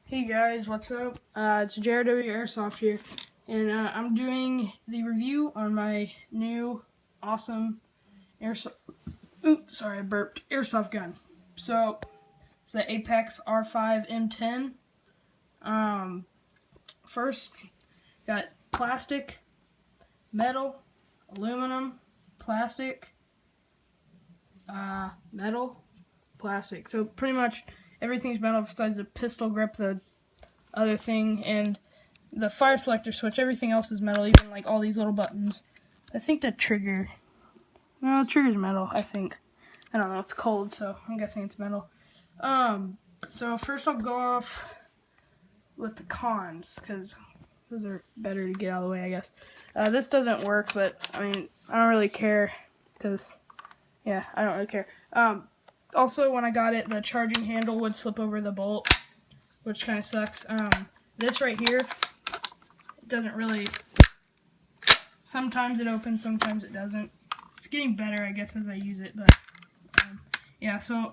Hey guys, what's up? It's JRW Airsoft here, and I'm doing the review on my new awesome airsoft. Oops, sorry, I burped. Airsoft gun. So it's the Apex R5 M10. First, got plastic, metal, aluminum, plastic, metal, plastic. So pretty much everything's metal besides the pistol grip, the other thing, and the fire selector switch. Everything else is metal, even like all these little buttons. I think the trigger, no, the trigger's metal, I think. I don't know, it's cold, so I'm guessing it's metal. So first I'll go off with the cons, because those are better to get out of the way, I guess. This doesn't work, but I mean, I don't really care, because, yeah, I don't really care. Also, when I got it, the charging handle would slip over the bolt, which kind of sucks. This right here, it doesn't really, sometimes it opens, sometimes it doesn't. It's getting better, I guess, as I use it, but, yeah, so,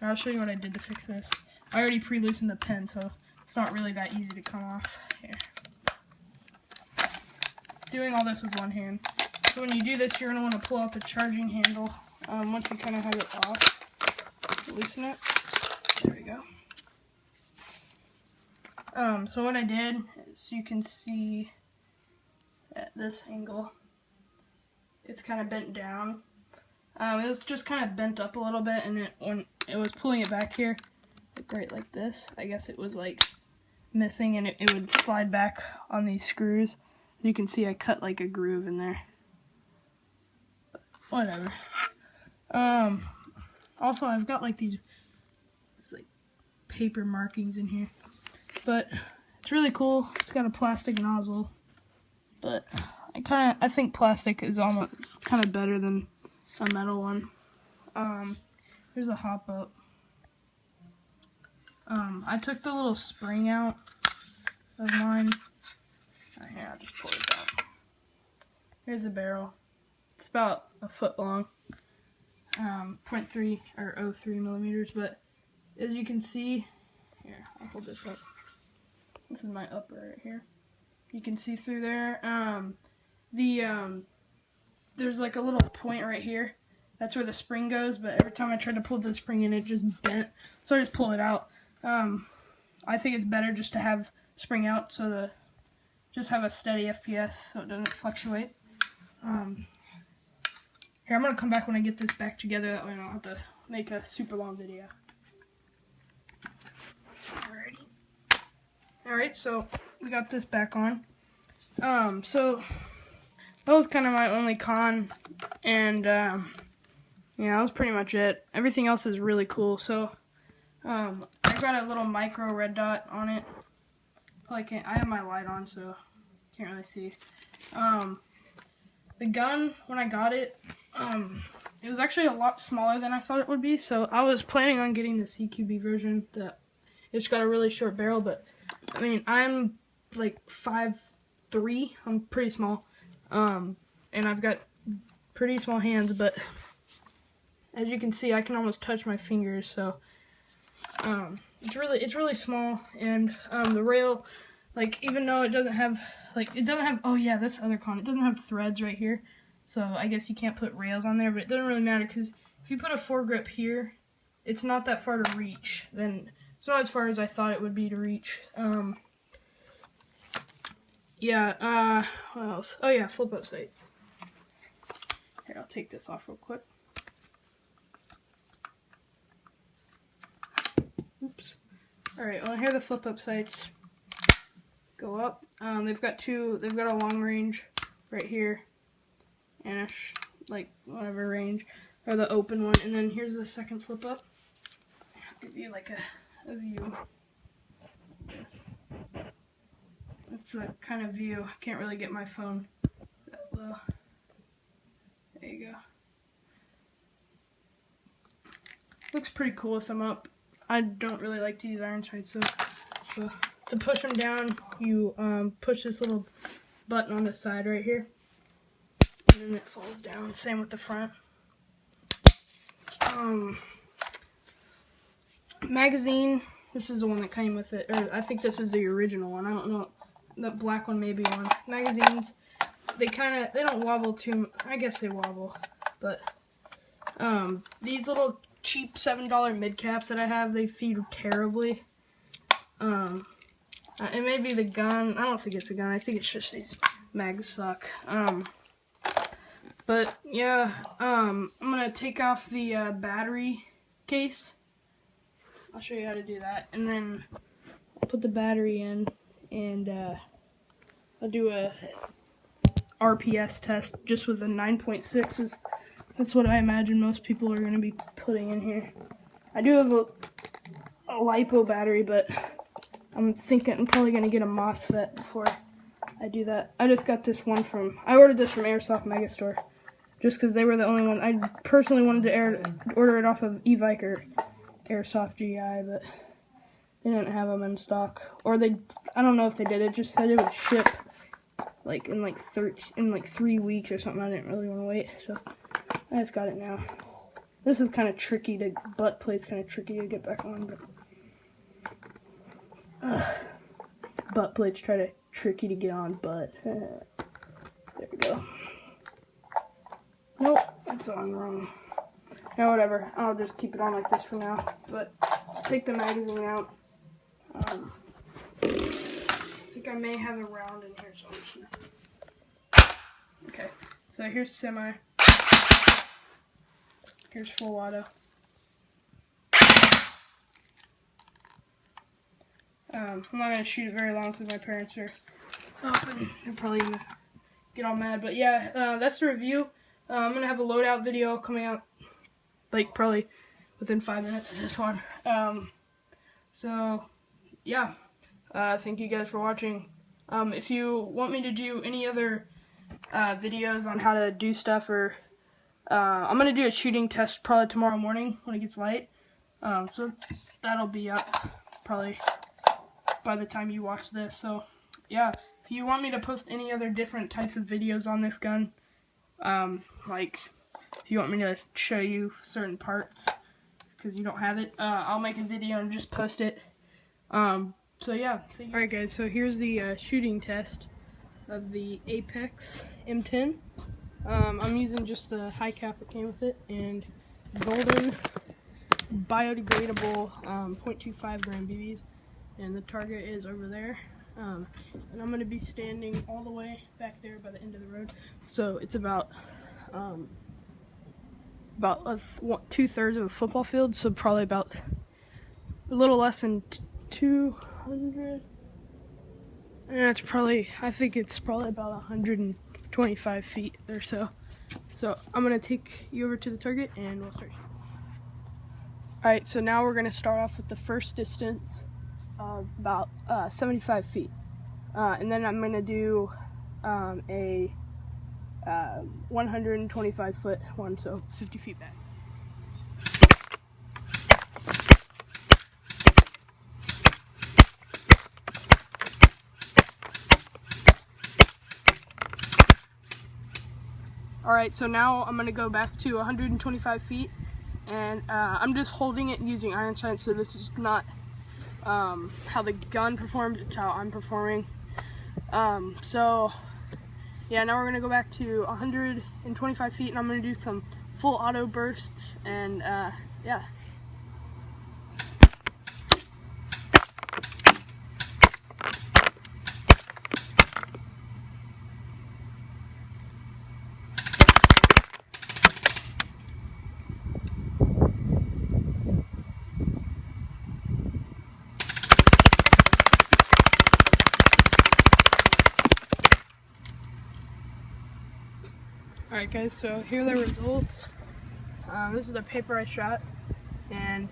I'll show you what I did to fix this. I already pre-loosened the pin, so it's not really that easy to come off. Here. Doing all this with one hand. So when you do this, you're going to want to pull out the charging handle. Once you kind of have it off, loosen it. There we go. So what I did is, you can see at this angle, it's kind of bent down. It was just kind of bent up a little bit, and when it was pulling it back here, right like this, I guess it was like missing, and it would slide back on these screws. You can see I cut like a groove in there. Whatever. Also, I've got like these like paper markings in here, but it's really cool. It's got a plastic nozzle, but I think plastic is almost kind of better than a metal one. Here's a hop up. I took the little spring out of mine. Here, I'll just pull it out. Here's the barrel. It's about a foot long. 0.3 or 0.3 millimeters, but as you can see, here, I'll hold this up. This is my upper right here. You can see through there. There's like a little point right here. That's where the spring goes, but every time I tried to pull the spring in, it just bent. So I just pulled it out. I think it's better just to have spring out, so just have a steady FPS so it doesn't fluctuate. Here, I'm going to come back when I get this back together, that way I don't have to make a super long video. Alright, so we got this back on. So that was kind of my only con, and yeah, that was pretty much it. Everything else is really cool. So I got a little micro red dot on it. I have my light on, so can't really see. The gun, when I got it, it was actually a lot smaller than I thought it would be. So I was planning on getting the CQB version. It's got a really short barrel, but I mean, I'm like 5'3". I'm pretty small, and I've got pretty small hands. But as you can see, I can almost touch my fingers. So it's really small, and the rail, like, even though it doesn't have, oh yeah, this other con, it doesn't have threads right here, so I guess you can't put rails on there, but it doesn't really matter, because if you put a foregrip here, it's not that far to reach. Then it's not as far as I thought it would be to reach. Yeah, what else? Oh yeah, flip up sights. Here, I'll take this off real quick. Oops. Alright, well, here are the flip up sights. Go up. They've got a long range right here, and like whatever range, or the open one, and then here's the second flip up. I'll give you like a view. That's the kind of view. I can't really get my phone that low. There you go. Looks pretty cool with them up. I don't really like to use iron sights, so to push them down, you push this little button on the side right here, and then it falls down. Same with the front. Magazine This is the one that came with it, or I think this is the original one. I don't know. The black one may be one. Magazines, they don't wobble too much. I guess they wobble, but these little cheap $7 mid caps that I have, they feed terribly. It may be the gun. I don't think it's a gun. I think it's just these mags suck. But yeah, I'm gonna take off the battery case. I'll show you how to do that, and then I'll put the battery in, and I'll do a RPS test just with a 9.6. That's what I imagine most people are going to be putting in here. I do have a LiPo battery, but I'm thinking I'm probably going to get a MOSFET before I do that. I just got this one I ordered this from Airsoft Megastore, just because they were the only one. I personally wanted to order it off of Evike or Airsoft GI, but they didn't have them in stock. Or I don't know if they did. It just said it would ship like in 3 weeks or something. I didn't really want to wait, so I just got it now. This is kind of tricky butt plate's kind of tricky to get back on, but butt plates tricky to get on, but there we go. Nope, it's on wrong. Yeah, whatever. I'll just keep it on like this for now. But take the magazine out. I think I may have a round in here, so I'm just gonna... Okay, so here's semi. Here's full auto. I'm not gonna shoot it very long because my parents are up and they're probably gonna get all mad. But yeah, that's the review. I'm gonna have a loadout video coming out like probably within 5 minutes of this one. So yeah, thank you guys for watching. If you want me to do any other videos on how to do stuff, or I'm gonna do a shooting test probably tomorrow morning when it gets light. So that'll be up probably by the time you watch this. So yeah, if you want me to post any other different types of videos on this gun, like if you want me to show you certain parts because you don't have it, I'll make a video and just post it. So yeah. Alright guys, so here's the shooting test of the Apex M10. I'm using just the high cap that came with it, and golden biodegradable 0.25 gram BBs, and the target is over there. And I'm going to be standing all the way back there by the end of the road, so it's about 2/3 of a football field, so probably about a little less than 200, and that's probably, I think it's probably about 125 feet or so. So I'm going to take you over to the target and we'll start. Alright, so now we're going to start off with the first distance of about 75 feet. And then I'm going to do a 125 foot one, so 50 feet back. Alright, so now I'm going to go back to 125 feet, and I'm just holding it using iron sights, so this is not how the gun performs, it's how I'm performing. So yeah, now we're going to go back to 125 feet, and I'm going to do some full auto bursts, and yeah. Alright guys, so here are the results. This is the paper I shot, and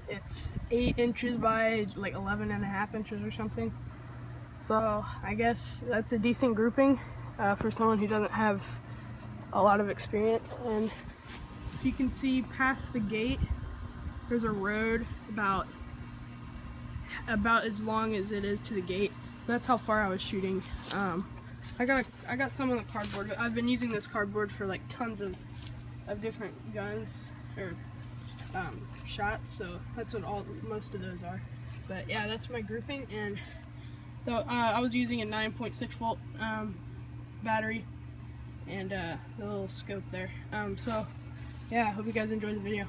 it's 8 inches by like 11.5 inches or something. So I guess that's a decent grouping for someone who doesn't have a lot of experience. And if you can see past the gate, there's a road about as long as it is to the gate. That's how far I was shooting. I got some of the cardboard, but I've been using this cardboard for like tons of different guns, or shots, so that's what most of those are. But yeah, that's my grouping, and I was using a 9.6 volt battery and the little scope there. So yeah, I hope you guys enjoyed the video.